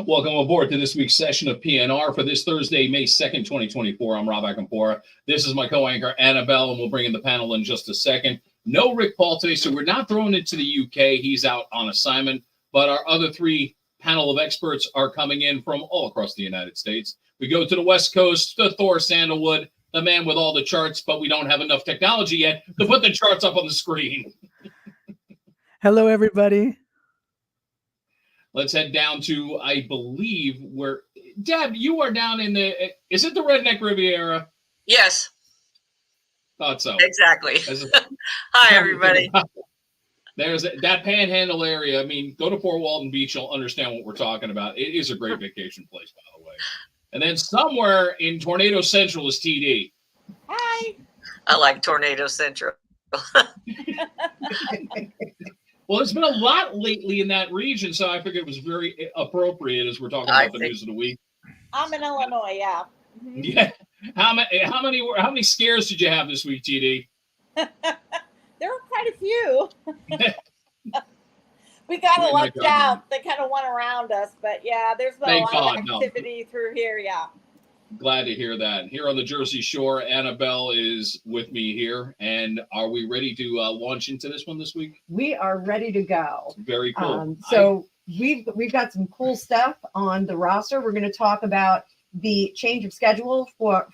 Welcome aboard to this week's session of PNR for this Thursday, May 2nd, 2024. I'm Rob Acampora. This is my co-anchor, Annabelle, and we'll bring in the panel in just a second. No Rick Paul today, so we're not throwing it to the UK. He's out on assignment, but our other three panel of experts are coming in from all across the United States. We go to the West Coast, to Thor Sandalwood, the man with all the charts, but we don't have enough technology yet to put the charts up on the screen. Hello, everybody. Let's head down to, I believe, where Deb, you are down in the, is it the Redneck Riviera? Yes. Thought so. Exactly. Hi, everybody. There's that Panhandle area. I mean, go to Fort Walton Beach, you'll understand what we're talking about. It is a great vacation place, by the way. And then somewhere in Tornado Central is TD. Hi. I like Tornado Central. Well, there's been a lot lately in that region, so I figured it was very appropriate as we're talking about the news of the week. I'm in Illinois, yeah. Mm-hmm. Yeah. How many scares did you have this week, TD? There were quite a few. We got a lucked out. They kind of went around us, but yeah, there's been a lot of activity through here, yeah. Glad to hear that. Here on the Jersey Shore, Annabelle is with me here. And are we ready to launch into this one this week? We are ready to go. Very cool. We've got some cool stuff on the roster. We're going to talk about the change of schedule for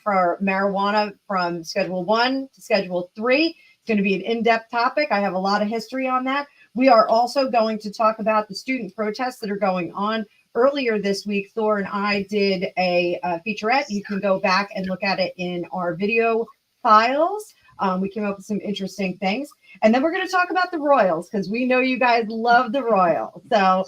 marijuana from Schedule 1 to Schedule 3. It's going to be an in-depth topic. I have a lot of history on that. We are also going to talk about the student protests that are going on. Earlier this week, Thor and I did a featurette. You can go back and look at it in our video files. We came up with some interesting things. And then we're going to talk about the Royals because we know you guys love the Royals. So,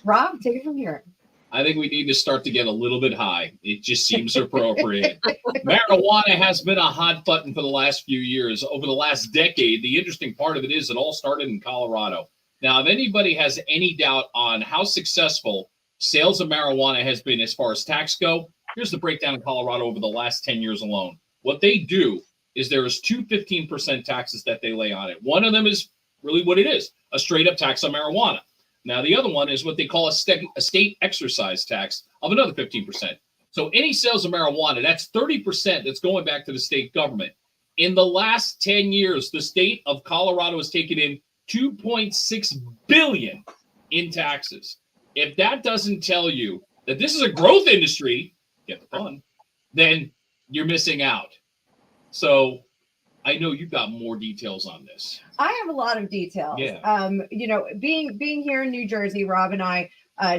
Rob, take it from here. I think we need to start to get a little bit high. It just seems appropriate. Marijuana has been a hot button for the last few years. Over the last decade, the interesting part of it is it all started in Colorado. Now, if anybody has any doubt on how successful sales of marijuana has been as far as tax go, here's the breakdown in Colorado over the last 10 years alone. What they do is there is two 15% taxes that they lay on it. One of them is really what it is, a straight up tax on marijuana. Now, the other one is what they call a state exercise tax of another 15%. So any sales of marijuana, that's 30% that's going back to the state government. In the last 10 years, the state of Colorado has taken in $2.6 billion in taxes. If that doesn't tell you that this is a growth industry, get the fun, then you're missing out. So I know you've got more details on this. I have a lot of details. Yeah. Being here in New Jersey, Rob and I,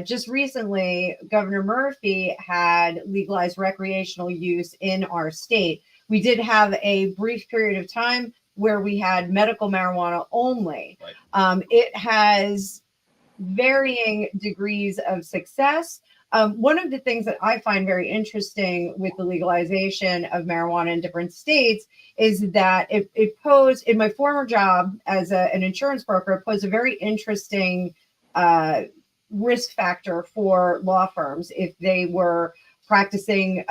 just recently, Governor Murphy had legalized recreational use in our state. We did have a brief period of time where we had medical marijuana only. Right. It has varying degrees of success. One of the things that I find very interesting with the legalization of marijuana in different states is that it posed, in my former job as an insurance broker, it posed a very interesting risk factor for law firms if they were practicing,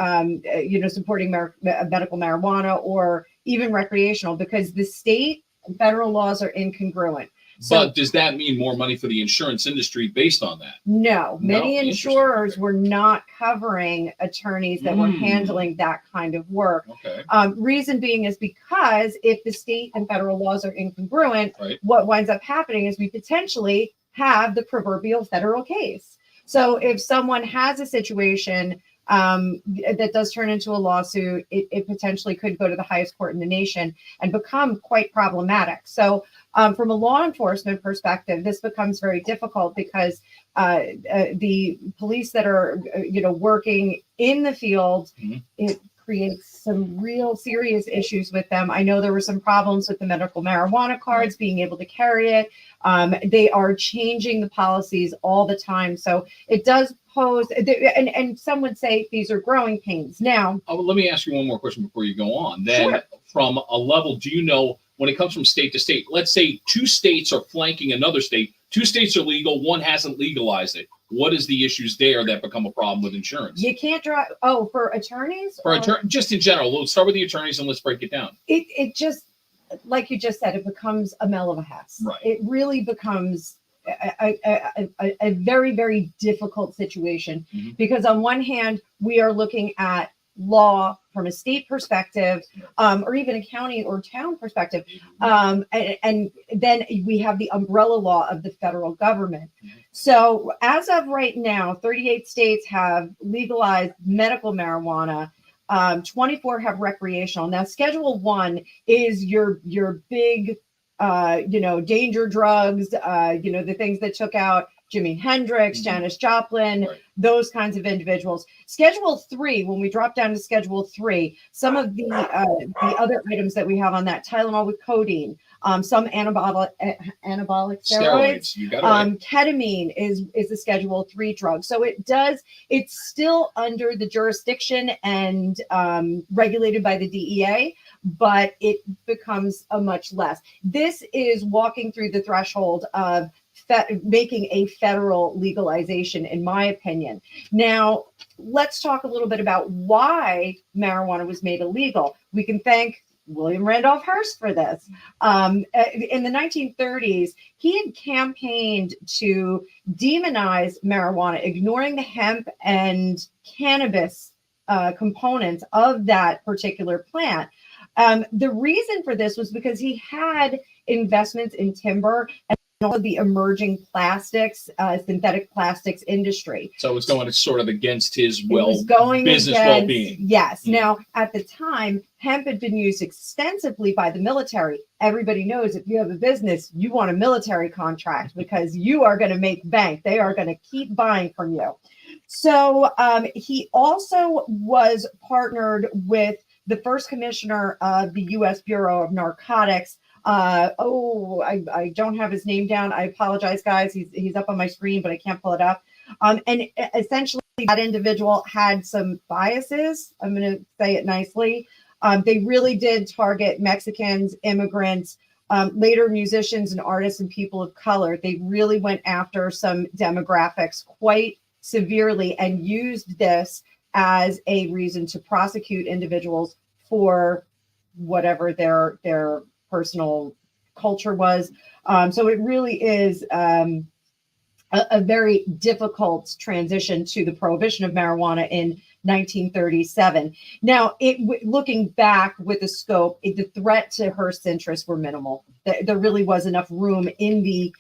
supporting medical marijuana or even recreational, because the state and federal laws are incongruent. But does that mean more money for the insurance industry based on that? No, many insurers were not covering attorneys that were handling that kind of work. Okay. Reason being is because if the state and federal laws are incongruent, right, what winds up happening is we potentially have the proverbial federal case. So if someone has a situation that does turn into a lawsuit, it potentially could go to the highest court in the nation and become quite problematic. So from a law enforcement perspective, this becomes very difficult because the police that are, working in the field, it creates some real serious issues with them. I know there were some problems with the medical marijuana cards, being able to carry it. They are changing the policies all the time. So it does pose, and some would say these are growing pains. Now, let me ask you one more question before you go on. Then sure. From a level, do you know, when it comes from state to state, let's say two states are flanking another state, two states are legal, one hasn't legalized it. What is the issues there that become a problem with insurance? You can't drive. Oh, for attorneys? Just in general. We'll start with the attorneys and let's break it down. It just, like you just said, it becomes a mell of a mess. Right. It really becomes a very, very difficult situation because on one hand, we are looking at law from a state perspective, or even a county or town perspective. And then we have the umbrella law of the federal government. So as of right now, 38 states have legalized medical marijuana. 24 have recreational. Now, Schedule 1 is your big, danger drugs, the things that took out Jimi Hendrix, Janis Joplin, those kinds of individuals. Schedule 3, when we drop down to Schedule 3, some of the other items that we have on that, Tylenol with codeine, some anabolic steroids, you got it right. Ketamine is a Schedule 3 drug. So it's still under the jurisdiction and regulated by the DEA, but it becomes a much less. This is walking through the threshold of making a federal legalization, in my opinion. Now, let's talk a little bit about why marijuana was made illegal. We can thank William Randolph Hearst for this. In the 1930s, he had campaigned to demonize marijuana, ignoring the hemp and cannabis components of that particular plant. The reason for this was because he had investments in timber and all of the emerging plastics, synthetic plastics industry. So it was going sort of against his business against, well-being. Yes. Now, at the time, hemp had been used extensively by the military. Everybody knows if you have a business, you want a military contract because you are going to make bank. They are going to keep buying from you. So he also was partnered with the first commissioner of the U.S. Bureau of Narcotics. I don't have his name down. I apologize, guys. He's up on my screen, but I can't pull it up. And essentially, that individual had some biases. I'm going to say it nicely. They really did target Mexicans, immigrants, later musicians and artists and people of color. They really went after some demographics quite severely and used this as a reason to prosecute individuals for whatever their personal culture was. So it really is a very difficult transition to the prohibition of marijuana in 1937. Now, looking back with the scope, the threat to Hearst's interests were minimal. There really was enough room in the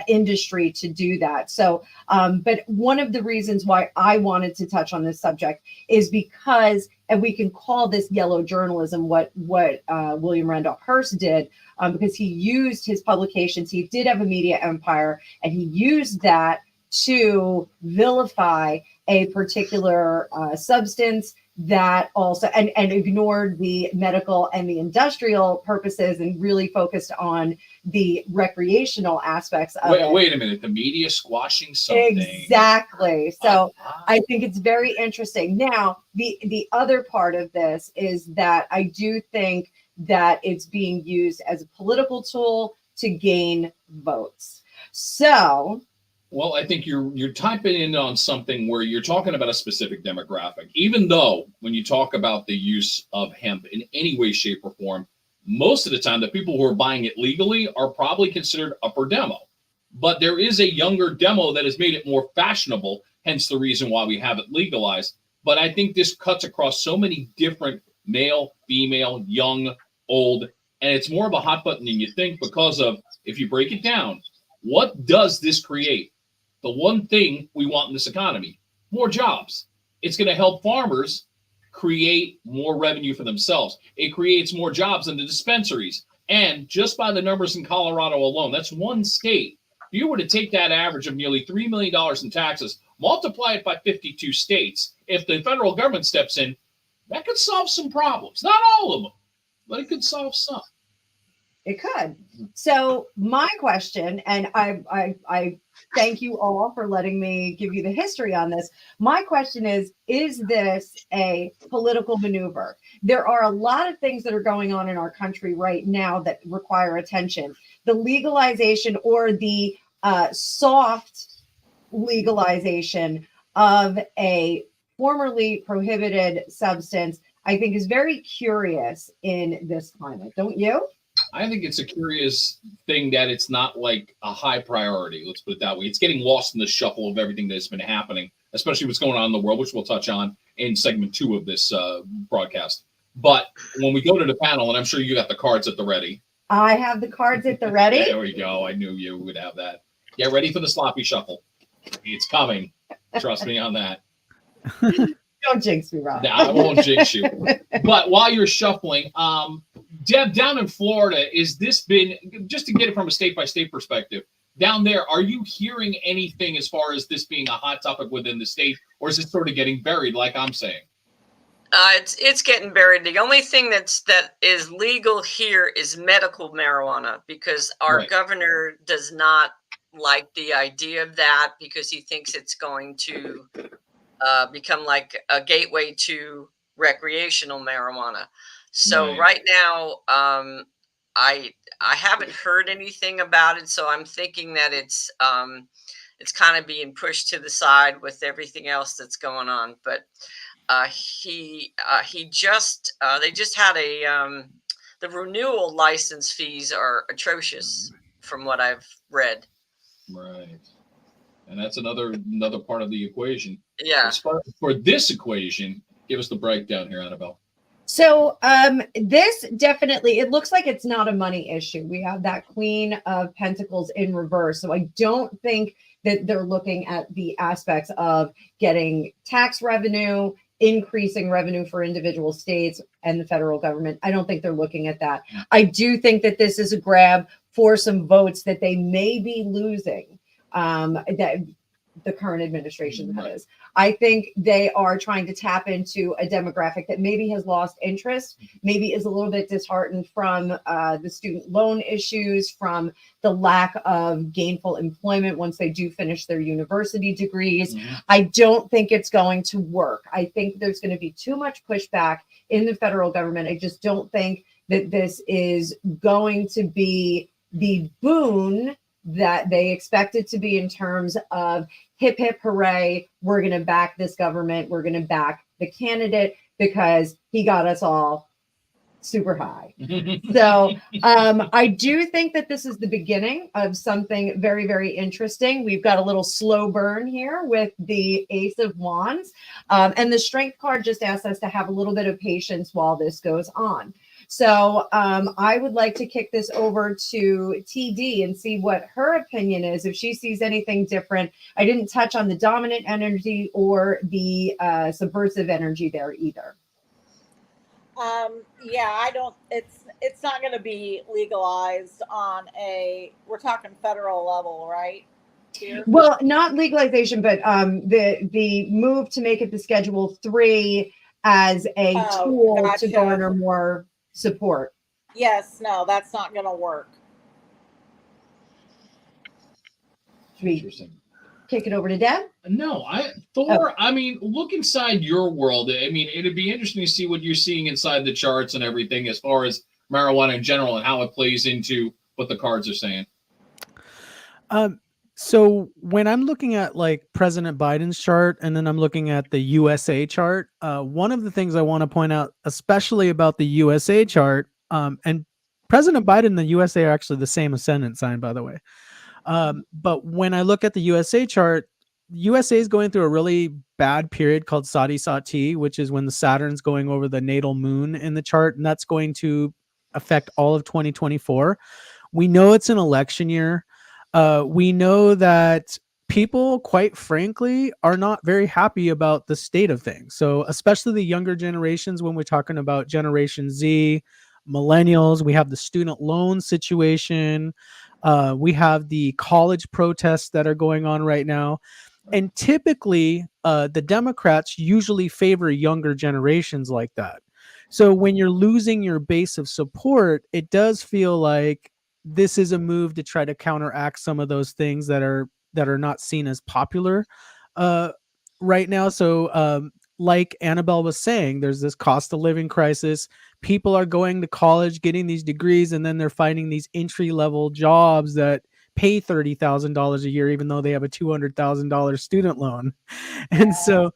industry to do that. So, but one of the reasons why I wanted to touch on this subject is because, and we can call this yellow journalism, what William Randolph Hearst did, because he used his publications. He did have a media empire, and he used that to vilify a particular substance that also and ignored the medical and the industrial purposes and really focused on the recreational aspects of it. Wait a minute, the media squashing something. Exactly. So I think it's very interesting. Now, the other part of this is that I do think that it's being used as a political tool to gain votes. So, well, I think you're typing in on something where you're talking about a specific demographic, even though when you talk about the use of hemp in any way, shape, or form, most of the time the people who are buying it legally are probably considered upper demo. But there is a younger demo that has made it more fashionable, hence the reason why we have it legalized. But I think this cuts across so many different male, female, young, old, and it's more of a hot button than you think because of, if you break it down, what does this create? The one thing we want in this economy, more jobs. It's going to help farmers create more revenue for themselves. It creates more jobs in the dispensaries. And just by the numbers in Colorado alone, that's one state. If you were to take that average of nearly $3 million in taxes, multiply it by 52 states, if the federal government steps in, that could solve some problems. Not all of them, but it could solve some. It could. So my question, and I thank you all for letting me give you the history on this. My question is this a political maneuver? There are a lot of things that are going on in our country right now that require attention. The legalization or the soft legalization of a formerly prohibited substance, I think, is very curious in this climate. Don't you? I think it's a curious thing that it's not like a high priority. Let's put it that way. It's getting lost in the shuffle of everything that's been happening, especially what's going on in the world, which we'll touch on in segment 2 of this broadcast. But when we go to the panel, and I'm sure you got the cards at the ready. I have the cards at the ready. There we go. I knew you would have that. Get ready for the sloppy shuffle. It's coming. Trust me on that. Don't jinx me, Rob. No, I won't jinx you. But while you're shuffling, Deb, down in Florida, is this been, just to get it from a state-by-state perspective, down there, are you hearing anything as far as this being a hot topic within the state, or is it sort of getting buried like I'm saying? It's getting buried. The only thing that is legal here is medical marijuana, because our governor does not like the idea of that, because he thinks it's going to become like a gateway to recreational marijuana. So right now, I haven't heard anything about it. So I'm thinking that it's kind of being pushed to the side with everything else that's going on. But they just had the renewal license fees are atrocious from what I've read. Right. And that's another part of the equation. Yeah. For this equation, give us the breakdown here, Annabelle. So this definitely, it looks like it's not a money issue. We have that Queen of Pentacles in reverse. So I don't think that they're looking at the aspects of getting tax revenue, increasing revenue for individual states and the federal government. I don't think they're looking at that. I do think that this is a grab for some votes that they may be losing. That the current administration has. I think they are trying to tap into a demographic that maybe has lost interest, maybe is a little bit disheartened from the student loan issues, from the lack of gainful employment once they do finish their university degrees. I don't think it's going to work. I think there's going to be too much pushback in the federal government. I just don't think that this is going to be the boon that they expect it to be in terms of hip, hip, hooray, we're going to back this government, we're going to back the candidate because he got us all super high. So I do think that this is the beginning of something very, very interesting. We've got a little slow burn here with the Ace of Wands. And the Strength card just asks us to have a little bit of patience while this goes on. So I would like to kick this over to TD and see what her opinion is, if she sees anything different. I didn't touch on the dominant energy or the subversive energy there either. Yeah, I don't, it's not going to be legalized on we're talking federal level, right? Here? Well, not legalization, but the move to make it the Schedule 3 as a tool to garner more support. Yes, no, that's not going to work. Interesting. Kick it over to Deb? No, Thor, I mean, look inside your world. I mean, it'd be interesting to see what you're seeing inside the charts and everything as far as marijuana in general and how it plays into what the cards are saying. So when I'm looking at like President Biden's chart and then I'm looking at the USA chart, one of the things I want to point out, especially about the USA chart, and President Biden and the USA are actually the same ascendant sign, by the way. But when I look at the USA chart, USA is going through a really bad period called Sati Sati, which is when the Saturn's going over the natal moon in the chart, and that's going to affect all of 2024. We know it's an election year. We know that people, quite frankly, are not very happy about the state of things. So especially the younger generations, when we're talking about Generation Z, millennials, we have the student loan situation. We have the college protests that are going on right now. And typically, the Democrats usually favor younger generations like that. So when you're losing your base of support, it does feel like this is a move to try to counteract some of those things that are not seen as popular right now. So like Annabelle was saying, there's this cost of living crisis. People are going to college, getting these degrees, and then they're finding these entry-level jobs that pay $30,000 a year, even though they have a $200,000 student loan. And so,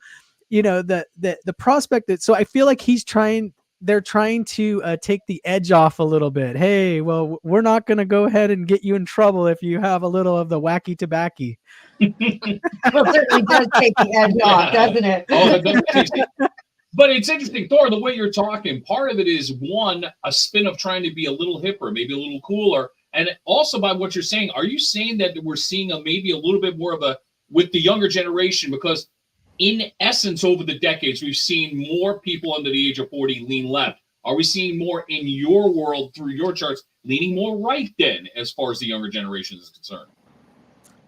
you know, the prospect that, so I feel like he's trying they're trying to take the edge off a little bit. Hey, well, we're not going to go ahead and get you in trouble if you have a little of the wacky tobacco. Well, it certainly does take the edge off, doesn't it? Oh, that does taste it. But it's interesting, Thor, the way you're talking, part of it is one, a spin of trying to be a little hipper, maybe a little cooler. And also by what you're saying, are you saying that we're seeing maybe a little bit more of a, with the younger generation, because in essence, over the decades, we've seen more people under the age of 40 lean left. Are we seeing more in your world through your charts, leaning more right then, as far as the younger generation is concerned?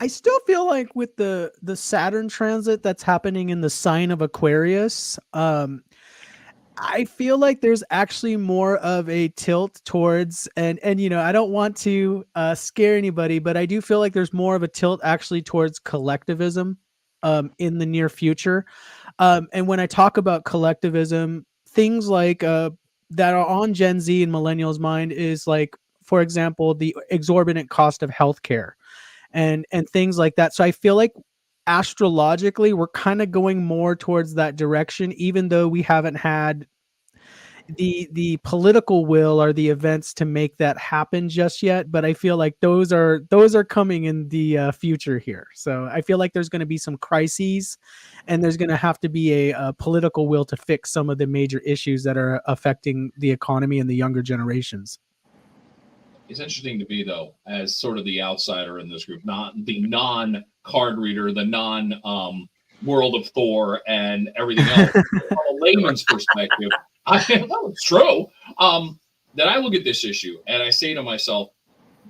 I still feel like with the Saturn transit that's happening in the sign of Aquarius, I feel like there's actually more of a tilt towards, and I don't want to scare anybody, but I do feel like there's more of a tilt actually towards collectivism in the near future. And when I talk about collectivism, things like that are on Gen Z and millennials' mind is like, for example, the exorbitant cost of healthcare and things like that. So I feel like astrologically, we're kind of going more towards that direction, even though we haven't had the political will or the events to make that happen just yet. But I feel like those are coming in the future here. So I feel like there's going to be some crises, and there's going to have to be a political will to fix some of the major issues that are affecting the economy and the younger generations. It's interesting to me, though, as sort of the outsider in this group, not the non-card reader, the non-world of Thor and everything else, from a layman's perspective. It's true. That I look at this issue and I say to myself,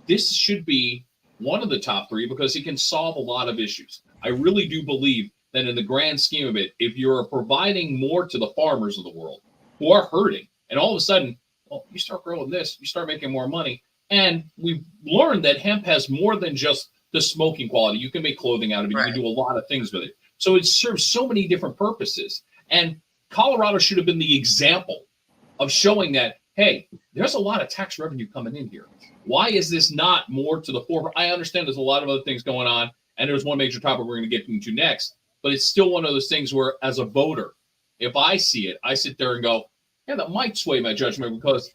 this should be one of the top three because it can solve a lot of issues. I really do believe that in the grand scheme of it, if you're providing more to the farmers of the world who are hurting, and all of a sudden, well, you start growing this, you start making more money. And we've learned that hemp has more than just the smoking quality. You can make clothing out of it. Right. You can do a lot of things with it. So it serves so many different purposes. And Colorado should have been the example of showing that, hey, there's a lot of tax revenue coming in here. Why is this not more to the forefront? I understand there's a lot of other things going on, and there's one major topic we're going to get into next, but it's still one of those things where, as a voter, if I see it, I sit there and go, yeah, that might sway my judgment because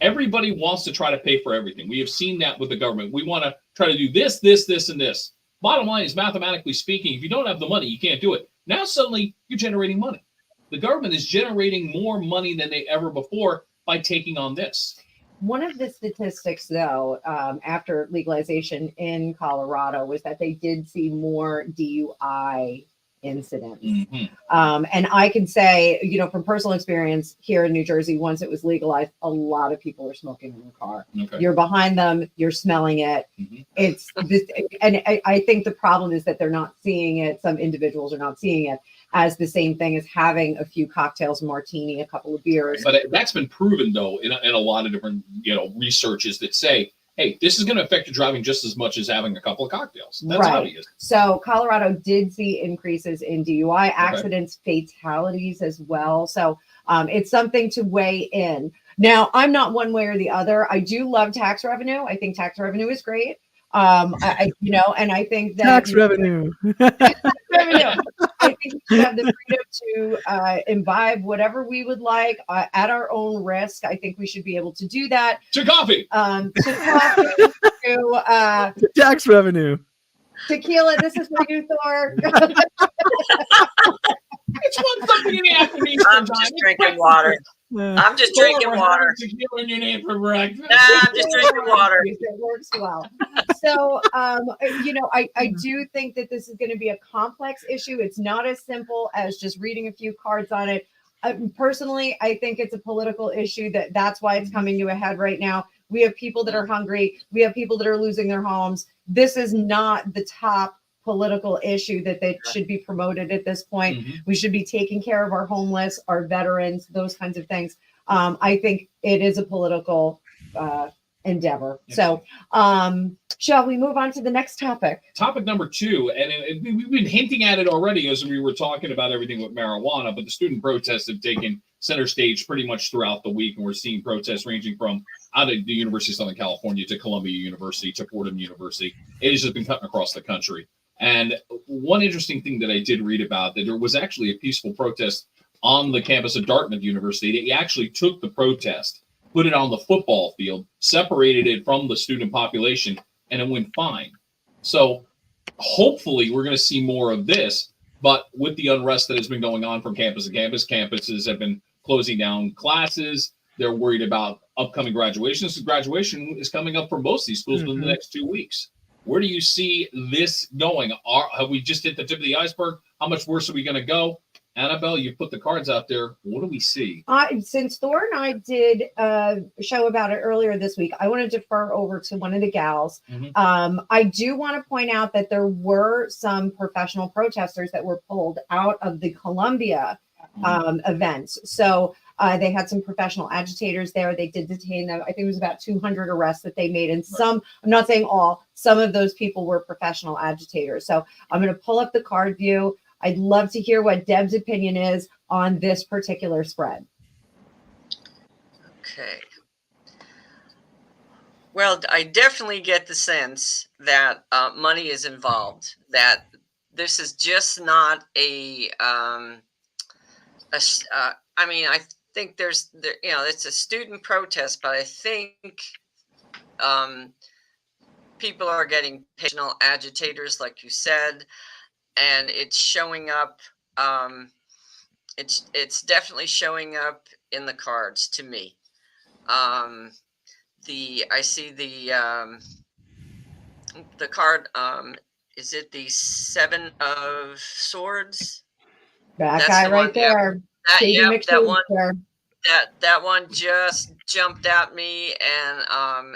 everybody wants to try to pay for everything. We have seen that with the government. We want to try to do this, this, this, and this. Bottom line is, mathematically speaking, if you don't have the money, you can't do it. Now suddenly you're generating money. The government is generating more money than they ever before by taking on this. One of the statistics, though, after legalization in Colorado was that they did see more DUI incidents. Mm-hmm. And I can say, from personal experience here in New Jersey, once it was legalized, a lot of people are smoking in the car. Okay. You're behind them, you're smelling it. Mm-hmm. It's this, and I think the problem is that they're not seeing it. Some individuals are not seeing it as the same thing as having a few cocktails, a martini, a couple of beers. But that's been proven, though, in a lot of different researches that say, hey, this is going to affect your driving just as much as having a couple of cocktails. That's right. How it is. So Colorado did see increases in DUI accidents, fatalities as well. So it's something to weigh in. Now, I'm not one way or the other. I do love tax revenue. I think tax revenue is great. And I think that tax revenue. I think we should have the freedom to imbibe whatever we would like at our own risk. I think we should be able to do that. To coffee. To tax revenue. Tequila. This is for you, Thor. It's one something in the afternoon. I'm just drinking water. I'm just drinking water. Tequila in your name for breakfast. I'm just drinking water. It works well. So, I do think that this is going to be a complex issue. It's not as simple as just reading a few cards on it. Personally, I think it's a political issue that's why it's coming to a head right now. We have people that are hungry. We have people that are losing their homes. This is not the top political issue that should be promoted at this point. Mm-hmm. We should be taking care of our homeless, our veterans, those kinds of things. I think it is a political endeavor. Yeah. So shall we move on to the next topic? Topic number 2, and we've been hinting at it already as we were talking about everything with marijuana, but the student protests have taken center stage pretty much throughout the week, and we're seeing protests ranging from out of the University of Southern California to Columbia University to Fordham University. It has just been cutting across the country. And one interesting thing that I did read about, that there was actually a peaceful protest on the campus of Dartmouth University. They actually took the protest, put it on the football field, separated it from the student population, and it went fine. So hopefully we're going to see more of this. But with the unrest that has been going on from campus to campus, campuses have been closing down classes. They're worried about upcoming graduations. Graduation is coming up for most of these schools within the next 2 weeks. Where do you see this going? Have we just hit the tip of the iceberg? How much worse are we going to go? Annabelle, you put the cards out there. What do we see? Since Thor and I did a show about it earlier this week, I want to defer over to one of the gals. I do want to point out that there were some professional protesters that were pulled out of the Columbia events. So they had some professional agitators there. They did detain them. I think it was about 200 arrests that they made. And some, I'm not saying all, some of those people were professional agitators. So I'm going to pull up the card view. I'd love to hear what Deb's opinion is on this particular spread. Okay. Well, I definitely get the sense that money is involved, that this is just not I mean, I think it's a student protest, but I think people are getting professional agitators, like you said, and it's showing up. It's definitely showing up in the cards to me. I see the card. Is it the Seven of Swords? That guy right there. That one. That one just jumped at me, and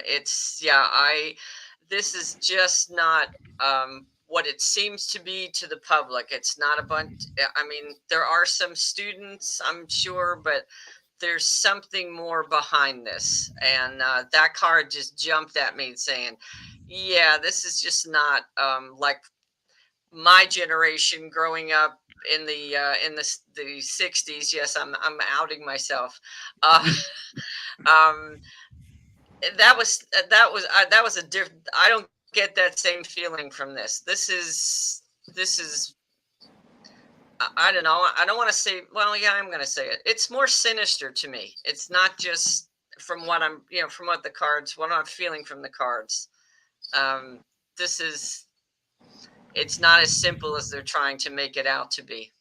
this is just not what it seems to be to the public. It's not a bunch. I mean, there are some students, I'm sure, but there's something more behind this. And that card just jumped at me saying, yeah, this is just not like my generation growing up in the 60s. Yes, I'm outing myself. That was a different. I don't get that same feeling from this. This is I don't know. I don't want to say, well, yeah, I'm going to say it. It's more sinister to me. It's not just from what I'm feeling from the cards. It's not as simple as they're trying to make it out to be.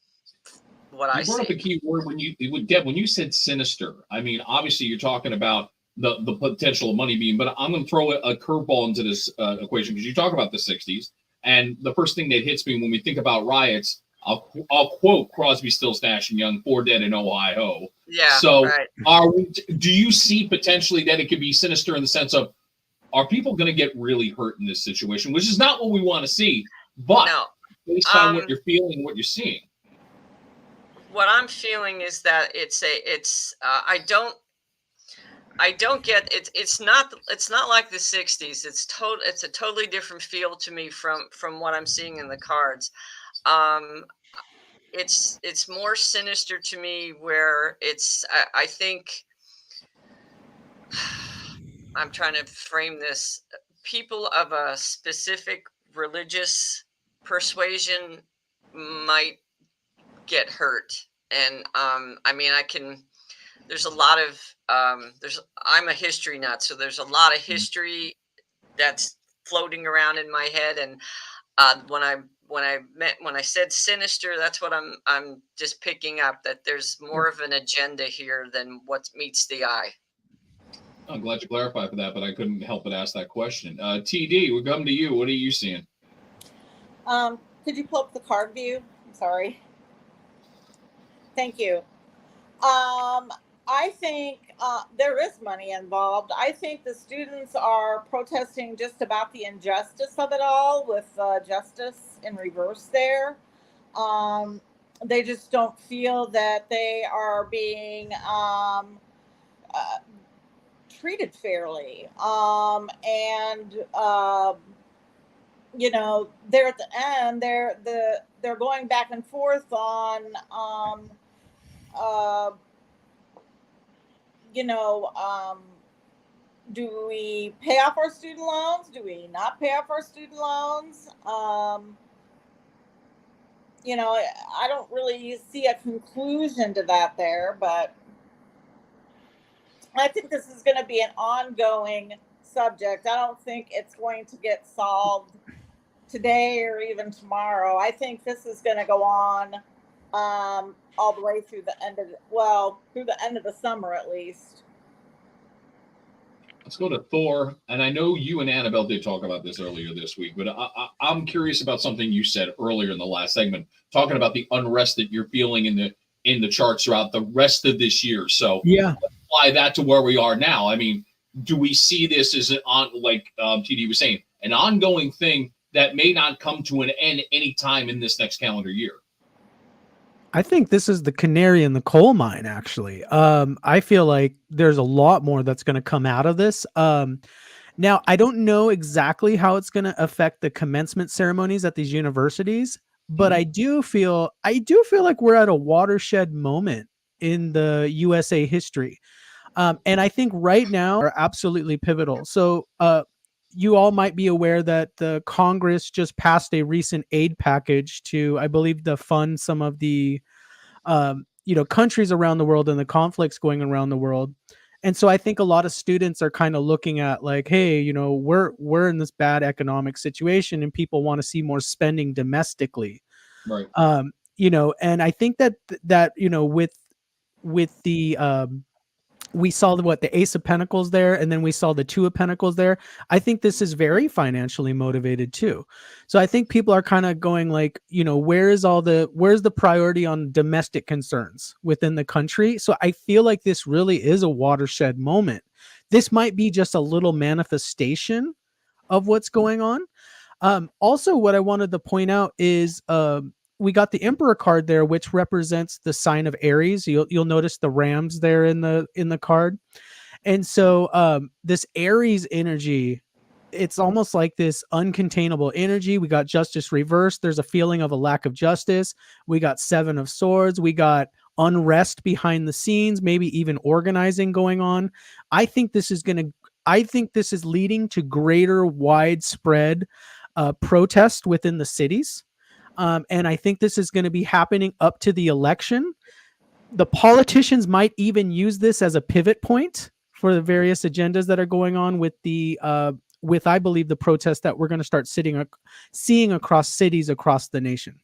You brought up a key word when you said sinister. I mean, obviously you're talking about the potential of money being, but I'm going to throw a curveball into this equation, because you talk about the 60s, and the first thing that hits me when we think about riots, I'll quote Crosby, Stills, Nash and Young, 4 dead in Ohio. Yeah. So do you see potentially that it could be sinister in the sense of, are people going to get really hurt in this situation, which is not what we want to see, but based on what you're feeling, what you're seeing? What I'm feeling is that I don't get it. It's not like the 60s. It's a totally different feel to me from what I'm seeing in the cards. It's more sinister to me, where I think I'm trying to frame this. People of a specific religious persuasion might get hurt. And I mean, there's a lot of I'm a history nut, so there's a lot of history that's floating around in my head. And when I said sinister, that's what I'm just picking up, that there's more of an agenda here than what meets the eye. I'm glad you clarified for that, but I couldn't help but ask that question. TD, we come to you. What are you seeing? Could you pull up the card view? I'm sorry. Thank you. I think there is money involved. I think the students are protesting just about the injustice of it all, with justice in reverse there. They just don't feel that they are being treated fairly. They're at the end, they're going back and forth on do we pay off our student loans? Do we not pay off our student loans? you know, I don't really see a conclusion to that there, but I think this is going to be an ongoing subject. I don't think it's going to get solved today or even tomorrow. I think this is going to go on all the way through the end of through the end of the summer at least. Let's go to Thor. And I know you and Annabelle did talk about this earlier this week, but I'm curious about something you said earlier in the last segment, talking about the unrest that you're feeling in the charts throughout the rest of this year. So yeah, let's apply that to where we are now. I mean, do we see this as like TD was saying, an ongoing thing that may not come to an end anytime in this next calendar year? I think this is the canary in the coal mine, actually. I feel like there's a lot more that's going to come out of this. Now, I don't know exactly how it's going to affect the commencement ceremonies at these universities, but I do feel like we're at a watershed moment in the USA history. And I think right now are absolutely pivotal. So you all might be aware that the Congress just passed a recent aid package to, I believe, to fund some of the countries around the world and the conflicts going around the world. And so I think a lot of students are kind of looking at like, hey, we're in this bad economic situation and people want to see more spending domestically. Right. And I think that with the we saw the Ace of Pentacles there, and then we saw the Two of Pentacles there. I think this is very financially motivated too. So I think people are kind of going like, where's the priority on domestic concerns within the country? So I feel like this really is a watershed moment. This might be just a little manifestation of what's going on. Also, what I wanted to point out is we got the Emperor card there, which represents the sign of Aries. You'll notice the rams there in the card. And so this Aries energy, it's almost like this uncontainable energy. We got justice reversed. There's a feeling of a lack of justice. We got Seven of Swords. We got unrest behind the scenes, maybe even organizing going on. I think this is leading to greater widespread protest within the cities. And I think this is going to be happening up to the election. The politicians might even use this as a pivot point for the various agendas that are going on with I believe, the protests that we're going to start seeing across cities across the nation.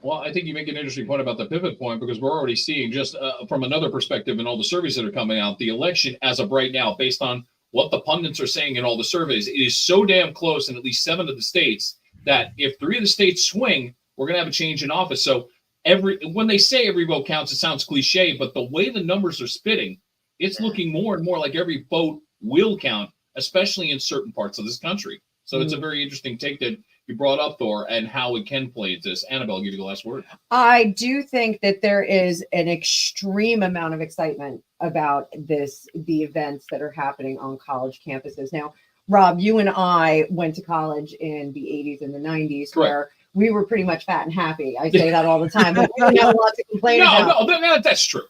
Well, I think you make an interesting point about the pivot point, because we're already seeing just from another perspective in all the surveys that are coming out, the election as of right now, based on what the pundits are saying in all the surveys, it is so damn close in at least 7 of the states that if 3 of the states swing, we're going to have a change in office. So when they say every vote counts, it sounds cliche, but the way the numbers are spitting, it's looking more and more like every vote will count, especially in certain parts of this country. So it's a very interesting take that you brought up, Thor, and how it can play into this. Annabelle, I'll give you the last word. I do think that there is an extreme amount of excitement about the events that are happening on college campuses. Now, Rob, you and I went to college in the 80s and the 90s. Correct. Where we were pretty much fat and happy. I say that all the time. But we didn't have a lot to complain about. No, that's true.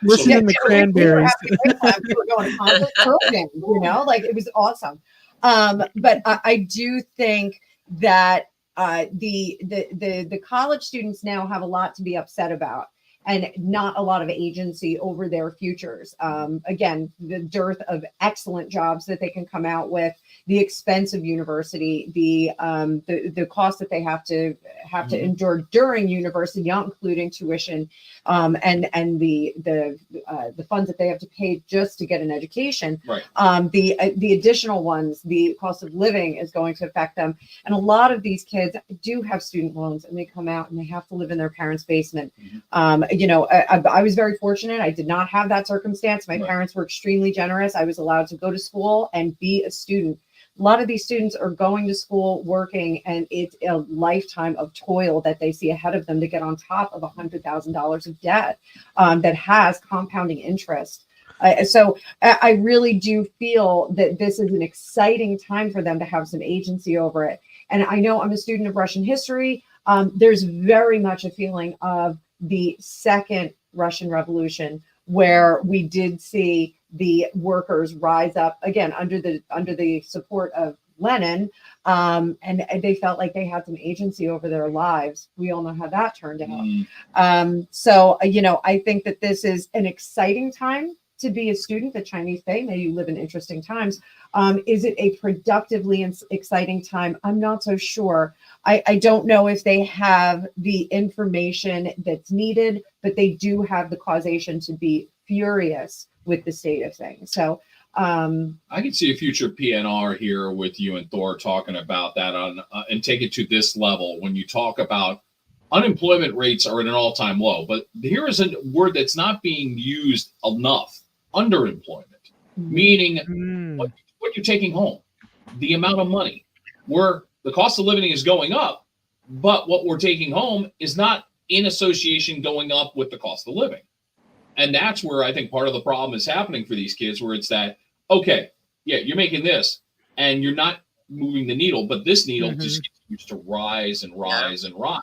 Listen to the Cranberries. We were going to concert programs, like it was awesome. But I do think that the college students now have a lot to be upset about, and not a lot of agency over their futures. Again, the dearth of excellent jobs that they can come out with, the expense of university, the cost that they have to endure during university, not including tuition, and the funds that they have to pay just to get an education. Right. The additional ones, the cost of living is going to affect them. And a lot of these kids do have student loans, and they come out and they have to live in their parents' basement. I was very fortunate. I did not have that circumstance. My parents were extremely generous. I was allowed to go to school and be a student. A lot of these students are going to school, working, and it's a lifetime of toil that they see ahead of them to get on top of $100,000 of debt that has compounding interest. So I really do feel that this is an exciting time for them to have some agency over it. And I know I'm a student of Russian history. There's very much a feeling of the second Russian Revolution, where we did see the workers rise up again under the support of Lenin, and they felt like they had some agency over their lives. We all know how that turned out. So, I think that this is an exciting time to be a student at Chinese Bay. May you live in interesting times. Is it a productively and exciting time? I'm not so sure. I don't know if they have the information that's needed, but they do have the causation to be furious with the state of things. So I can see a future PNR here with you and Thor talking about that and take it to this level when you talk about unemployment rates are at an all-time low. But here is a word that's not being used enough: underemployment, meaning what you're taking home, the amount of money, where the cost of living is going up, but what we're taking home is not in association going up with the cost of living. And that's where I think part of the problem is happening for these kids, where it's that, okay, yeah, you're making this and you're not moving the needle, but this needle just continues to rise and rise and rise.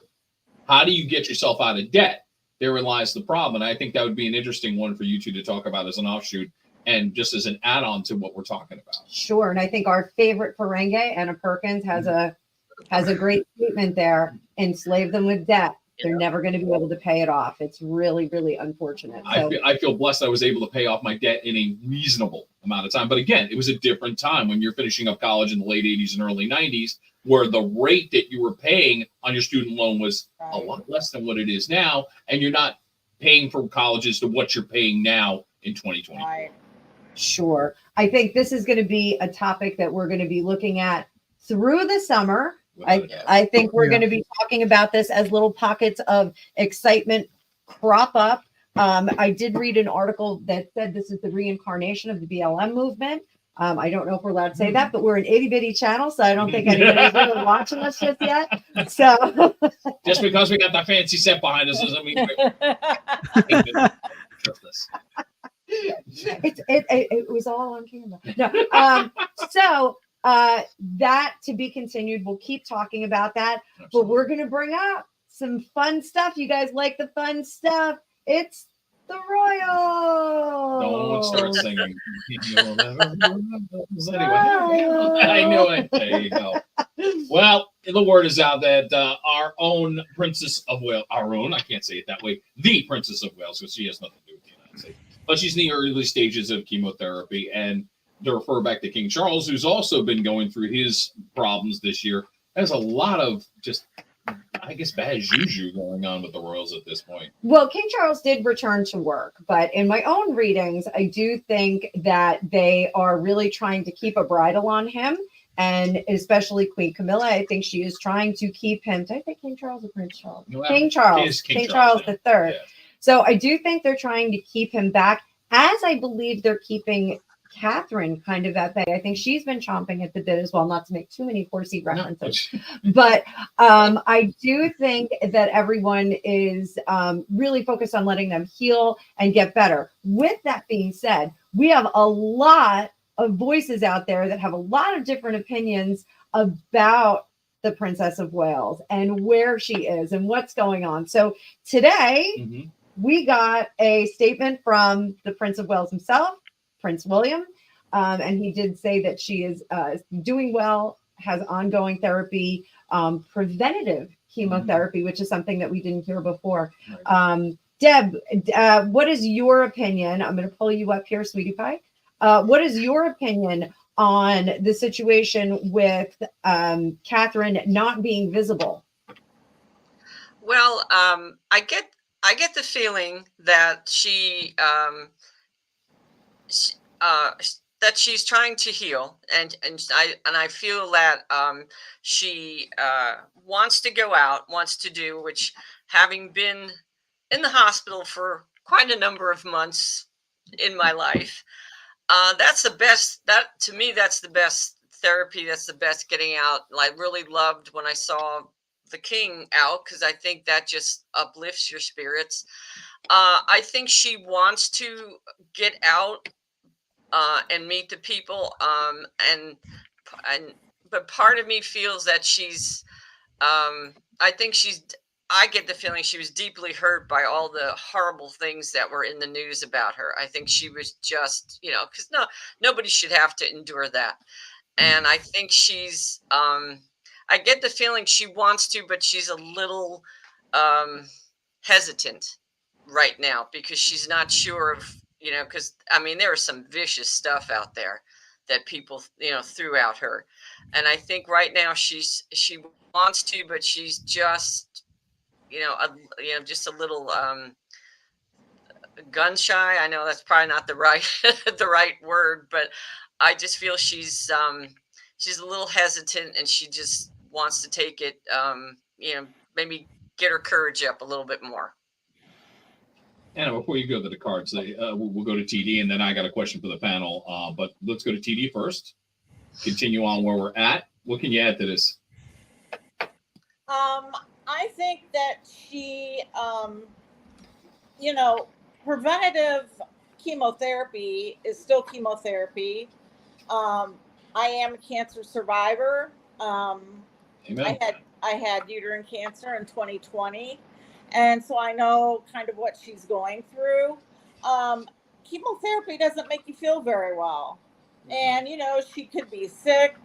How do you get yourself out of debt? Therein lies the problem. And I think that would be an interesting one for you two to talk about as an offshoot and just as an add-on to what we're talking about. Sure. And I think our favorite Ferengi, Anna Perkins, has a great statement there: enslave them with debt. They're never going to be able to pay it off. It's really, really unfortunate. So, I feel blessed I was able to pay off my debt in a reasonable amount of time. But again, it was a different time when you're finishing up college in the late 80s and early 90s, where the rate that you were paying on your student loan was a lot less than what it is now. And you're not paying for colleges to what you're paying now in 2020. Right. Sure. I think this is going to be a topic that we're going to be looking at through the summer. I think we're going to be talking about this as little pockets of excitement crop up. I did read an article that said this is the reincarnation of the BLM movement. I don't know if we're allowed to say that, but we're an itty bitty channel, so I don't think anybody's really watching us just yet. So just because we got that fancy set behind us doesn't mean it was all on camera. No. So that to be continued. We'll keep talking about that. Absolutely. But we're going to bring up some fun stuff. You guys like the fun stuff? It's the Royals. Don't start singing. Anyway, I knew it. There you go. Well, the word is out that our own Princess of Wales, I can't say it that way, the Princess of Wales, because she has nothing to do with the United States, but she's in the early stages of chemotherapy. And to refer back to King Charles, who's also been going through his problems this year, there's a lot of just, I guess, bad juju going on with the royals at this point. Well, King Charles did return to work, but in my own readings, I do think that they are really trying to keep a bridle on him, and especially Queen Camilla. I think she is trying to keep him. Did I think King Charles or Prince Charles? Well, King Charles. King Charles III. Yeah. So I do think they're trying to keep him back, as I believe they're keeping Katherine kind of at bay. I think she's been chomping at the bit as well, not to make too many horsey references. No. But I do think that everyone is really focused on letting them heal and get better. With that being said, we have a lot of voices out there that have a lot of different opinions about the Princess of Wales and where she is and what's going on. So today we got a statement from the Prince of Wales himself, Prince William, and he did say that she is doing well, has ongoing therapy, preventative chemotherapy, which is something that we didn't hear before. Right. Deb, what is your opinion? I'm going to pull you up here, sweetie pie. What is your opinion on the situation with Katherine not being visible? Well, I get the feeling that that she's trying to heal, and I feel that she wants to go out, wants to do, which, having been in the hospital for quite a number of months in my life, that's the best. That, to me, that's the best therapy. That's the best getting out. I really loved when I saw the King out, because I think that just uplifts your spirits. I think she wants to get out and meet the people, but part of me feels that she's I get the feeling she was deeply hurt by all the horrible things that were in the news about her. I think she was just, because nobody should have to endure that. and I think she's I get the feeling she wants to, but she's a little hesitant right now because she's not sure of, because I mean there is some vicious stuff out there that people threw at her, and I think right now she wants to, but she's just just a little gun shy. I know that's probably not the right the right word, but I just feel she's a little hesitant, and she just wants to take it, maybe get her courage up a little bit more. Anna, before you go to the cards, we'll go to TD, and then I got a question for the panel. But let's go to TD first. Continue on where we're at. What can you add to this? I think that she, preventative chemotherapy is still chemotherapy. I am a cancer survivor. Amen. I had uterine cancer in 2020. And so I know kind of what she's going through. Chemotherapy doesn't make you feel very well. And, she could be sick.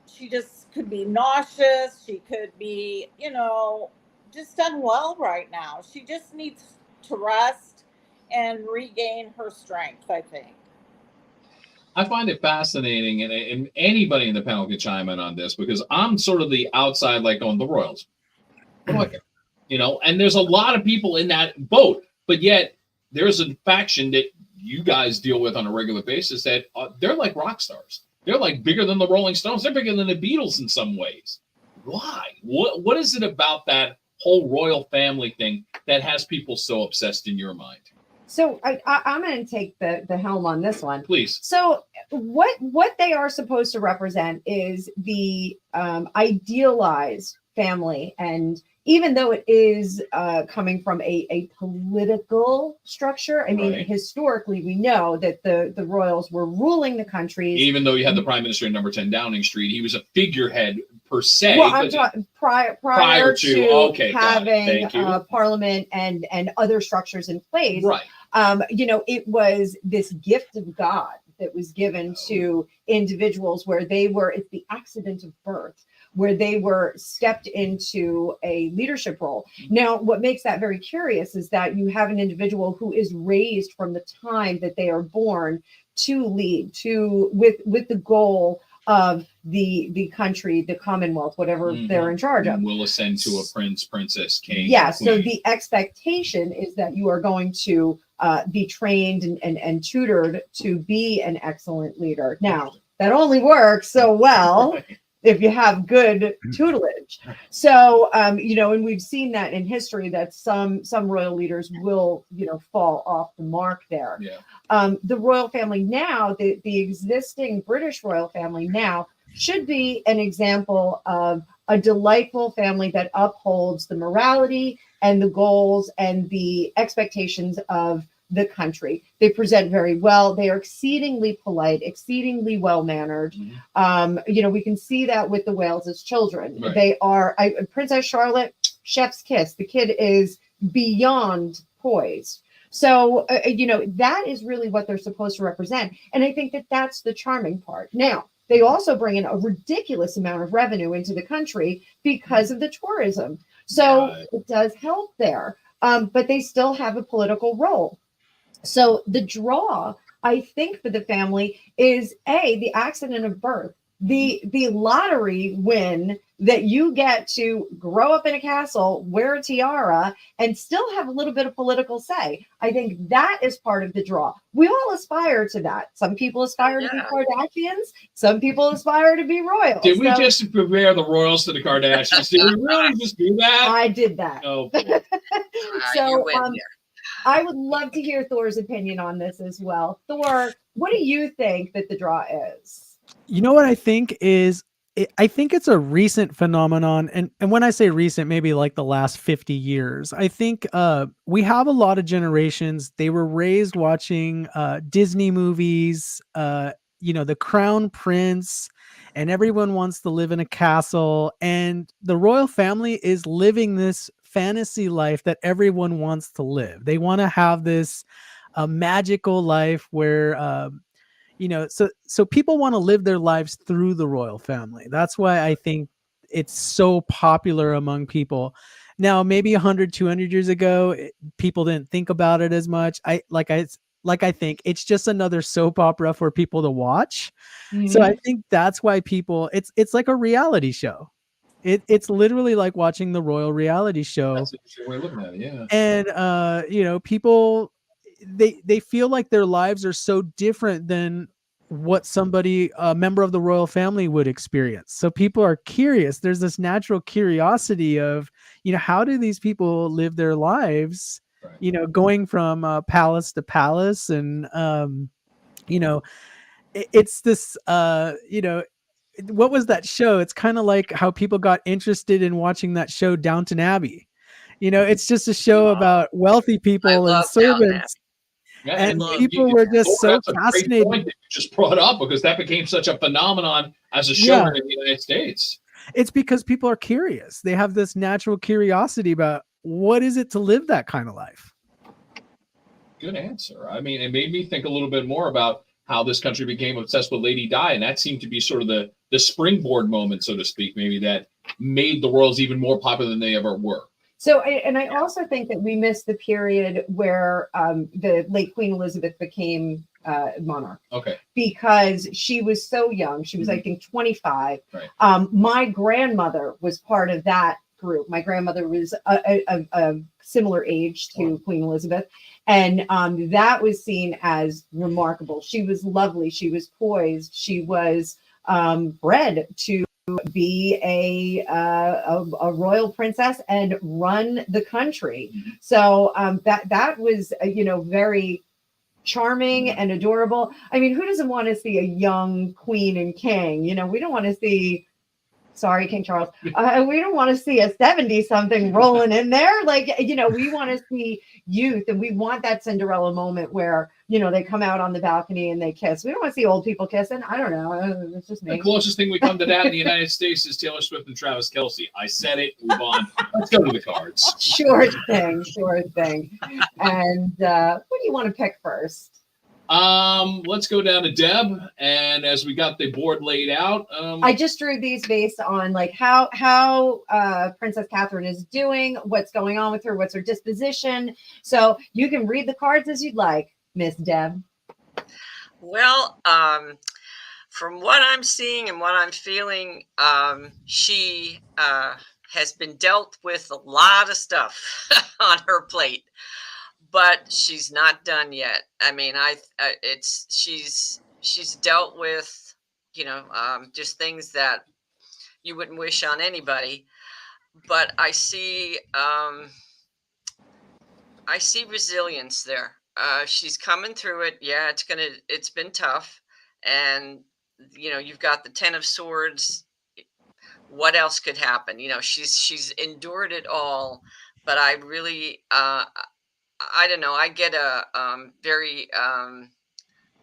She just could be nauseous. She could be, just unwell right now. She just needs to rest and regain her strength, I think. I find it fascinating, and anybody in the panel can chime in on this, because I'm sort of the outside, like on the Royals. And there's a lot of people in that boat, but yet there's a faction that you guys deal with on a regular basis that they're like rock stars. They're like bigger than the Rolling Stones. They're bigger than the Beatles in some ways. Why? What is it about that whole royal family thing that has people so obsessed in your mind? So I'm going to take the helm on this one. Please. So what they are supposed to represent is the idealized family, and even though it is coming from a political structure, I mean, historically, we know that the royals were ruling the country. Even though you had the prime minister in number 10 Downing Street, he was a figurehead per se. Well, I'm talking prior to having parliament and other structures in place. Right. It was this gift of God that was given to individuals where it's the accident of birth, where they were stepped into a leadership role. Now, what makes that very curious is that you have an individual who is raised from the time that they are born to lead, with the goal of the country, the Commonwealth, whatever they're in charge of. Will ascend to a prince, princess, king. Yeah, so the expectation is that you are going to be trained and tutored to be an excellent leader. Now, that only works so well if you have good tutelage. So, and we've seen that in history that some royal leaders will, fall off the mark there. Yeah. The royal family now, the existing British royal family now should be an example of a delightful family that upholds the morality and the goals and the expectations of the country. They present very well. They are exceedingly polite, exceedingly well-mannered. We can see that with the Wales' children. Right. They are, Princess Charlotte, chef's kiss. The kid is beyond poised. So, that is really what they're supposed to represent. And I think that that's the charming part. Now, they also bring in a ridiculous amount of revenue into the country because of the tourism. So it does help there. But they still have a political role. So the draw, I think, for the family is the accident of birth, the lottery win that you get to grow up in a castle, wear a tiara, and still have a little bit of political say. I think that is part of the draw. We all aspire to that. Some people aspire to be Kardashians. Some people aspire to be royals. Did we just compare the royals to the Kardashians? Did we really just do that? I did that. Oh. So I would love to hear Thor's opinion on this as well. Thor, what do you think that the draw is? You know what I think is, I think it's a recent phenomenon. And when I say recent, maybe like the last 50 years. I think we have a lot of generations. They were raised watching Disney movies, the Crown Prince, and everyone wants to live in a castle. And the royal family is living this fantasy life that everyone wants to live. They want to have this magical life where so people want to live their lives through the royal family. That's why I think it's so popular among people. Now, maybe 100, 200 years ago, people didn't think about it as much. I think it's just another soap opera for people to watch. So I think that's why people, it's like a reality show. It's literally like watching the royal reality show. That's the way of looking at it, yeah. And people, they feel like their lives are so different than what a member of the royal family would experience. So people are curious. There's this natural curiosity of, how do these people live their lives? Right. Going from palace to palace, and it's this what was that show? It's kind of like how people got interested in watching that show Downton Abbey. It's just a show about wealthy people and servants. Yeah, and people were just so fascinated. Great point that you just brought up, because that became such a phenomenon as a show in the United States. It's because people are curious. They have this natural curiosity about what is it to live that kind of life. Good answer. I mean, it made me think a little bit more about how this country became obsessed with Lady Di, and that seemed to be sort of the springboard moment, so to speak, maybe, that made the royals even more popular than they ever were. So, and I also think that we missed the period where the late Queen Elizabeth became monarch. Okay. Because she was so young. She was, I think, 25. Right. My grandmother was part of that group. My grandmother was a similar age to Queen Elizabeth. And that was seen as remarkable. She was lovely. She was poised. She was bred to be a royal princess and run the country. So that was very charming and adorable. I mean, who doesn't want to see a young queen and king? We don't want to see, sorry, King Charles, we don't want to see a 70-something rolling in there. We want to see youth, and we want that Cinderella moment where they come out on the balcony and they kiss. We don't want to see old people kissing. I don't know. It's just me. The closest thing we come to that in the United States is Taylor Swift and Travis Kelce. I said it. Move on. Let's go to the cards. Sure thing. And what do you want to pick first? Let's go down to Deb, and as we got the board laid out, I just drew these based on how Princess Katherine is doing, what's going on with her, what's her disposition. So you can read the cards as you'd like, Miss Deb. Well, from what I'm seeing and what I'm feeling, she has been dealt with a lot of stuff on her plate. But she's not done yet. I mean, she's dealt with, just things that you wouldn't wish on anybody. But I see resilience there. She's coming through it. Yeah, it's been tough, and you've got the 10 of Swords. What else could happen? She's endured it all. But I really. I don't know. I get a very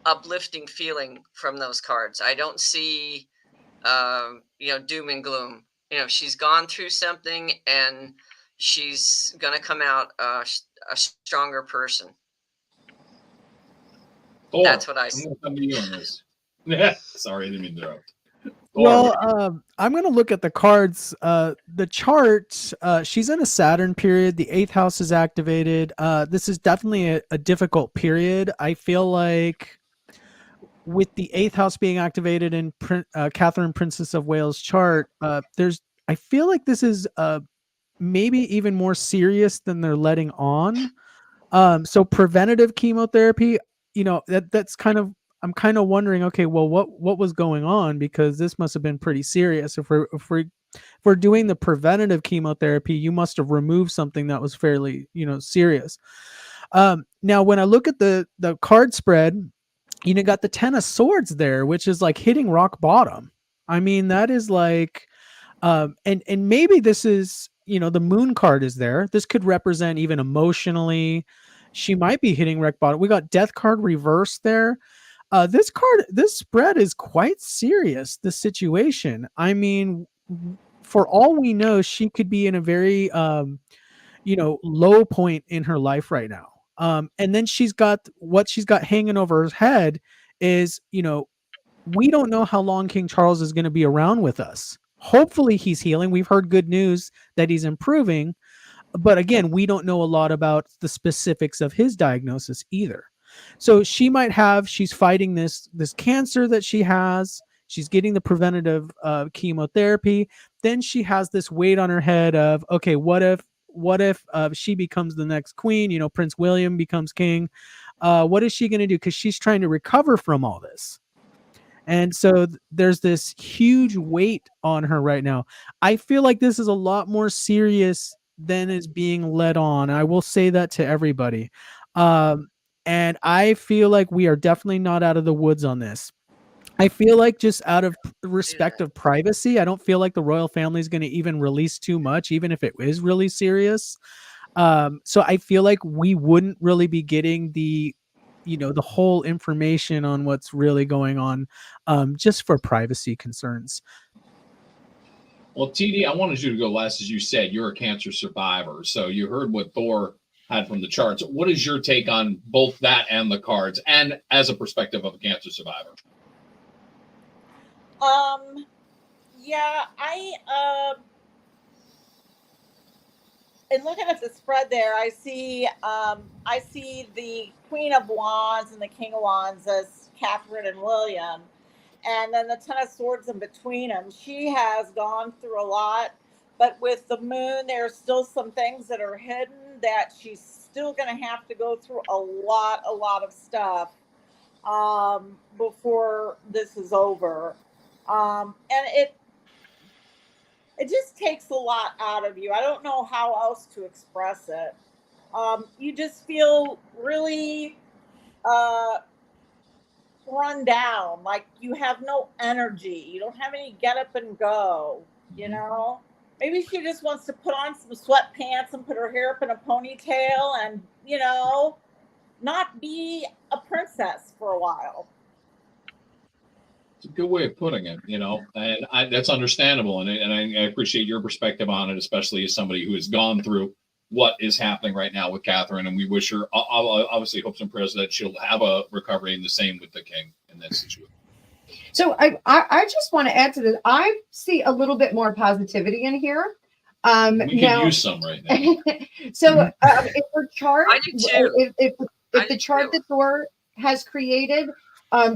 uplifting feeling from those cards. I don't see, doom and gloom. She's gone through something, and she's going to come out a stronger person. Thor, that's what I see. I'm going to come to you on this. Sorry, I didn't mean to interrupt. Well, I'm going to look at the cards. The chart, she's in a Saturn period. The 8th house is activated. This is definitely a difficult period. I feel like with the 8th house being activated in Katherine, Princess of Wales chart, I feel like this is maybe even more serious than they're letting on. So preventative chemotherapy, that's kind of, I'm kind of wondering, okay, well, what was going on? Because this must have been pretty serious. If we're doing the preventative chemotherapy, you must have removed something that was fairly, serious. Now, when I look at the card spread, got the 10 of Swords there, which is like hitting rock bottom. I mean, that is like, and maybe this is, the Moon card is there. This could represent even emotionally. She might be hitting rock bottom. We got Death card reversed there. This spread is quite serious, the situation. I mean, for all we know, she could be in a very, low point in her life right now. And then what she's got hanging over her head is, we don't know how long King Charles is going to be around with us. Hopefully he's healing. We've heard good news that he's improving, but again, we don't know a lot about the specifics of his diagnosis either. So she's fighting this cancer that she has. She's getting the preventative chemotherapy. Then she has this weight on her head of, okay, what if she becomes the next queen? Prince William becomes king. What is she going to do? Because she's trying to recover from all this. And so there's this huge weight on her right now. I feel like this is a lot more serious than is being led on. I will say that to everybody. And I feel like we are definitely not out of the woods on this. I feel like just out of respect of privacy, I don't feel like the royal family is going to even release too much, even if it is really serious. So I feel like we wouldn't really be getting the whole information on what's really going on, just for privacy concerns. Well, TD, I wanted you to go last. As you said, you're a cancer survivor. So you heard what Thor had from the charts. What is your take on both that and the cards, and as a perspective of a cancer survivor? Yeah, and looking at the spread there, I see the Queen of Wands and the King of Wands as Katherine and William, and then the Ten of Swords in between them. She has gone through a lot, but with the moon, there's still some things that are hidden that she's still going to have to go through a lot of stuff before this is over. And it just takes a lot out of you. I don't know how else to express it. You just feel really run down, like you have no energy. You don't have any get up and go, Maybe she just wants to put on some sweatpants and put her hair up in a ponytail and, not be a princess for a while. It's a good way of putting it, and that's understandable. And I appreciate your perspective on it, especially as somebody who has gone through what is happening right now with Katherine. And we wish her, obviously, hopes and prayers that she'll have a recovery, and the same with the king in that situation. So I just want to add to this. I see a little bit more positivity in here. We can use some right now. So if her chart, I do too. If the chart that Thor has created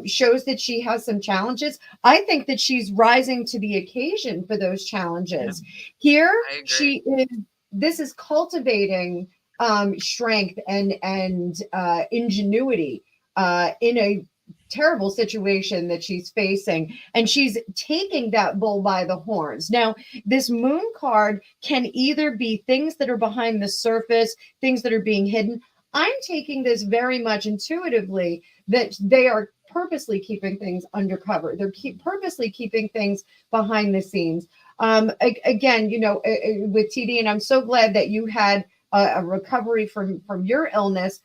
shows that she has some challenges, I think that she's rising to the occasion for those challenges. Here, this is cultivating strength and ingenuity in a terrible situation that she's facing, and she's taking that bull by the horns. Now, this moon card can either be things that are behind the surface, things that are being hidden. I'm taking this very much intuitively that they are purposely keeping things undercover. They're purposely keeping things behind the scenes. Again, with TD, and I'm so glad that you had a recovery from your illness.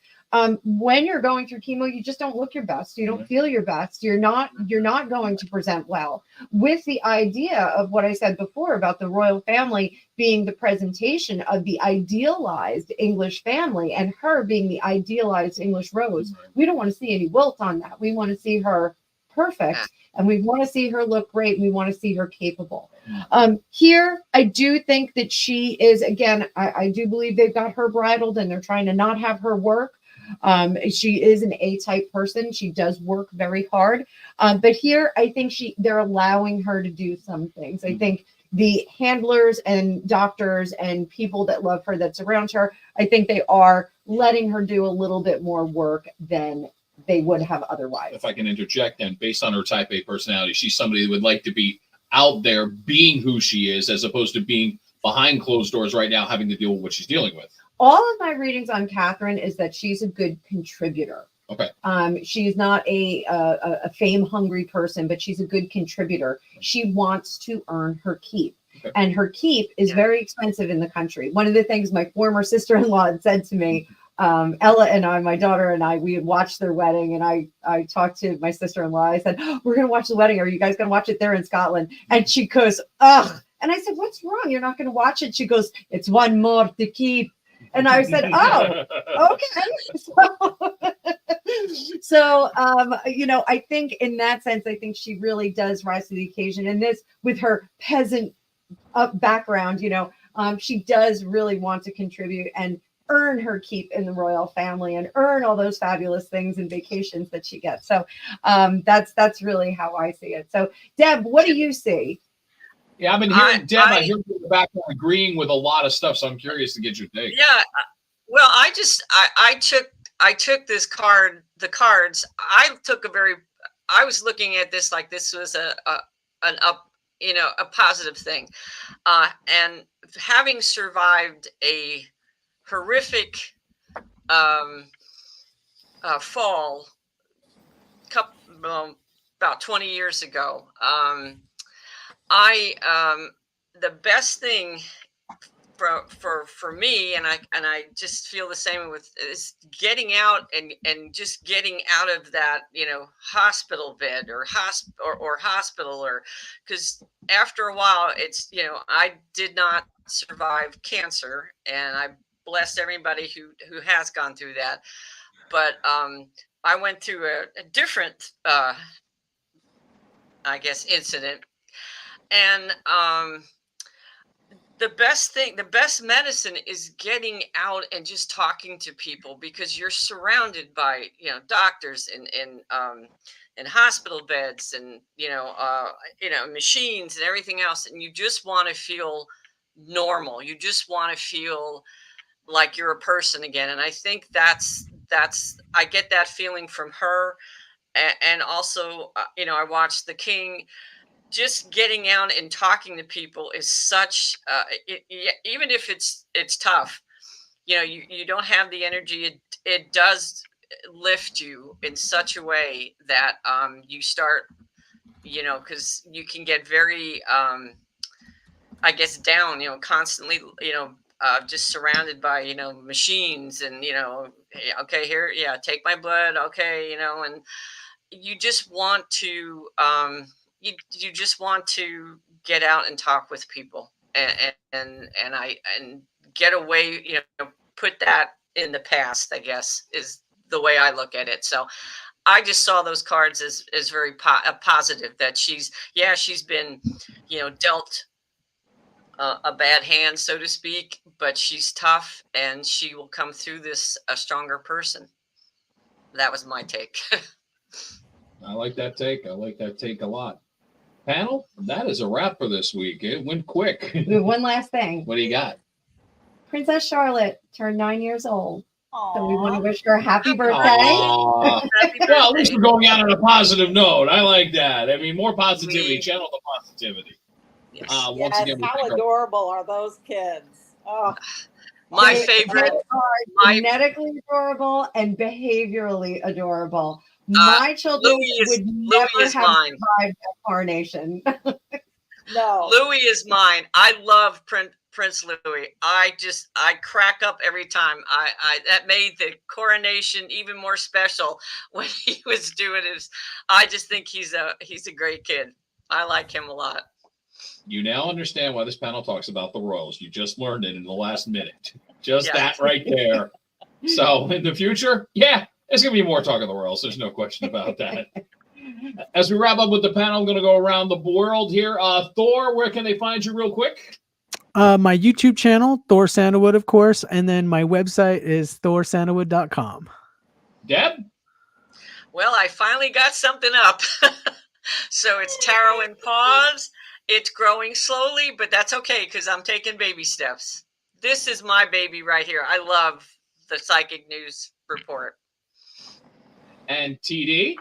When you're going through chemo, you just don't look your best. You don't feel your best. You're not going to present well. With the idea of what I said before about the royal family being the presentation of the idealized English family, and her being the idealized English rose, we don't want to see any wilt on that. We want to see her perfect, and we want to see her look great. We want to see her capable. Here, I do think that she is, again, I do believe they've got her bridled and they're trying to not have her work. She is an A-type person. She does work very hard. But here, I think they're allowing her to do some things. I think the handlers and doctors and people that love her, that surround her, I think they are letting her do a little bit more work than they would have otherwise. If I can interject, then, based on her type A personality, she's somebody that would like to be out there being who she is, as opposed to being behind closed doors right now, having to deal with what she's dealing with. All of my readings on Katherine is that she's a good contributor. Okay. She's not a fame-hungry person, but she's a good contributor. She wants to earn her keep. Okay. And her keep is very expensive in the country. One of the things my former sister-in-law had said to me, Ella and I, my daughter and I, we had watched their wedding, and I talked to my sister-in-law. I said, we're going to watch the wedding. Are you guys going to watch it there in Scotland? And she goes, ugh. And I said, what's wrong? You're not going to watch it? She goes, it's one more to keep. And I said, oh, okay. So, I think in that sense, I think she really does rise to the occasion. And this, with her peasant background, she does really want to contribute and earn her keep in the royal family and earn all those fabulous things and vacations that she gets. So that's really how I see it. So, Deb, what do you see? Yeah, I've been hearing Deb. I hear you in the background agreeing with a lot of stuff, so I'm curious to get your take. Yeah, well, I took the cards. I was looking at this like this was a positive thing, and having survived a horrific fall about 20 years ago. The best thing for me, and I just feel the same with, is getting out and just getting out of that hospital bed or hospital, or because after a while it's I did not survive cancer, and I bless everybody who has gone through that, but I went through a different I guess incident, and the best medicine is getting out and just talking to people, because you're surrounded by doctors and hospital beds and machines and everything else, and you just want to feel normal. You just want to feel like you're a person again, and I think that's I get that feeling from her, and also I watched The King. Just getting out and talking to people is such even if it's tough, you don't have the energy, it does lift you in such a way that you start, because you can get very I guess down, constantly, just surrounded by machines and okay, here, yeah, take my blood, okay, and you just want to you just want to get out and talk with people and get away, put that in the past, I guess, is the way I look at it. So I just saw those cards as very positive, that she's been dealt a bad hand, so to speak, but she's tough and she will come through this a stronger person. That was my take. I like that take. I like that take a lot. Panel, that is a wrap for this week. It went quick. We have one last thing. What do you got? Princess Charlotte turned 9 years old. Aww. So we want to wish her a happy birthday. Well, at least we're going out on a positive note. I like that. I mean, more positivity. Channel the positivity. Yes. Once again, how adorable are those kids? Oh, my favorite. Are genetically adorable and behaviorally adorable. My children would never have survived that coronation. No. Louis is mine. I love Prince Louis. I crack up every time. That made the coronation even more special when he was doing his. I just think he's a great kid. I like him a lot. You now understand why this panel talks about the royals. You just learned it in the last minute. Just that right there. So in the future, there's going to be more talk of the royals. There's no question about that. As we wrap up with the panel, I'm going to go around the world here. Thor, where can they find you real quick? My YouTube channel, Thor Sandalwood, of course. And then my website is thorsandalwood.com. Deb? Well, I finally got something up. So it's Tarot and Paws. It's growing slowly, but that's okay because I'm taking baby steps. This is my baby right here. I love the Psychic News Report. And TD?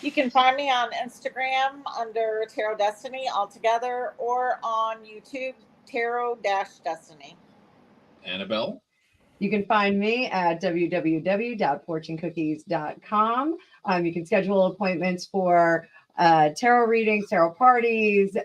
You can find me on Instagram under Tarot Destiny altogether, or on YouTube, Tarot-Destiny. Annabelle? You can find me at www.fortunecookies.com. You can schedule appointments for tarot readings, tarot parties,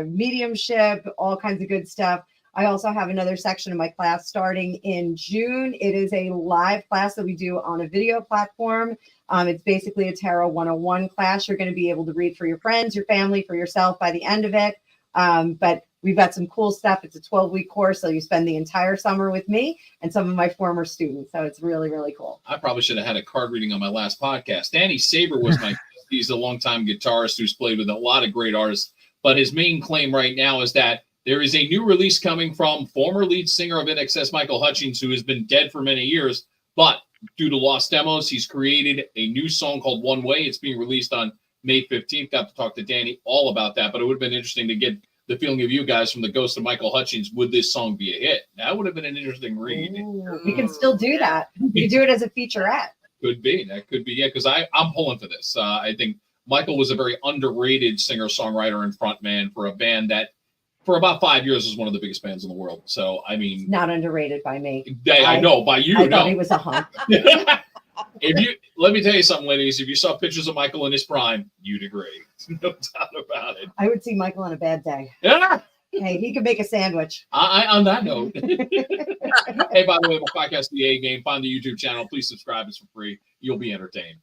mediumship, all kinds of good stuff. I also have another section of my class starting in June. It is a live class that we do on a video platform. It's basically a Tarot 101 class. You're going to be able to read for your friends, your family, for yourself by the end of it. But we've got some cool stuff. It's a 12-week course, so you spend the entire summer with me and some of my former students. So it's really, really cool. I probably should have had a card reading on my last podcast. Danny Saber was my he's a longtime guitarist who's played with a lot of great artists. But his main claim right now is that there is a new release coming from former lead singer of INXS, Michael Hutchins, who has been dead for many years. But due to lost demos, he's created a new song called One Way. It's being released on May 15th. Got to talk to Danny all about that. But it would have been interesting to get the feeling of you guys from the ghost of Michael Hutchins. Would this song be a hit? That would have been an interesting read. Ooh, we can still do that. We can do it as a featurette. Could be. That could be, yeah, because I'm pulling for this. I think Michael was a very underrated singer-songwriter and frontman for a band that, for about 5 years, was one of the biggest bands in the world. So, I mean... Not underrated by me. I know, by you, I thought he was a hunk. Let me tell you something, ladies. If you saw pictures of Michael in his prime, you'd agree. No doubt about it. I would see Michael on a bad day. Yeah. Hey, he could make a sandwich. On that note, hey, by the way, we'll podcast the A Game. Find the YouTube channel. Please subscribe. It's for free. You'll be entertained.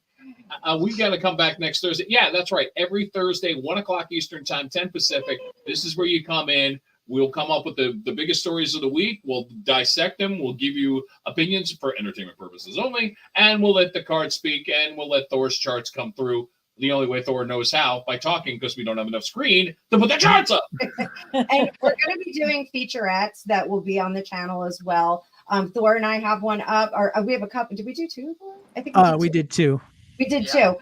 We got to come back next Thursday. Yeah, that's right. Every Thursday, 1 o'clock Eastern time, 10 Pacific. This is where you come in. We'll come up with the biggest stories of the week. We'll dissect them. We'll give you opinions for entertainment purposes only. And we'll let the cards speak. And we'll let Thor's charts come through the only way Thor knows how, by talking, because we don't have enough screen to put the charts up. And we're going to be doing featurettes that will be on the channel as well. Thor and I have one up. Or we have a couple. Did we do two? I think we did two. We did too.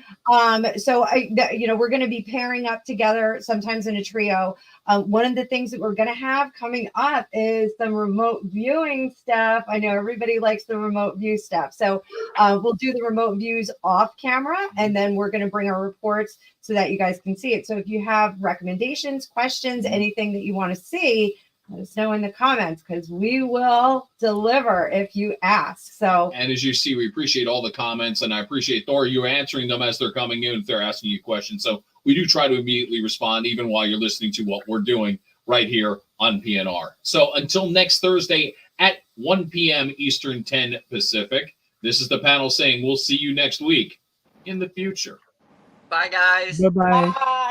So we're going to be pairing up together sometimes in a trio. One of the things that we're going to have coming up is some remote viewing stuff. I know everybody likes the remote view stuff. So we'll do the remote views off camera, and then we're going to bring our reports so that you guys can see it. So if you have recommendations, questions, anything that you want to see, let us know in the comments, because we will deliver if you ask. So, and as you see, we appreciate all the comments, and I appreciate, Thor, you answering them as they're coming in if they're asking you questions. So we do try to immediately respond, even while you're listening to what we're doing right here on PNR. So until next Thursday at 1 p.m. Eastern, 10 Pacific, this is the panel saying we'll see you next week in the future. Bye, guys. Bye-bye. Bye.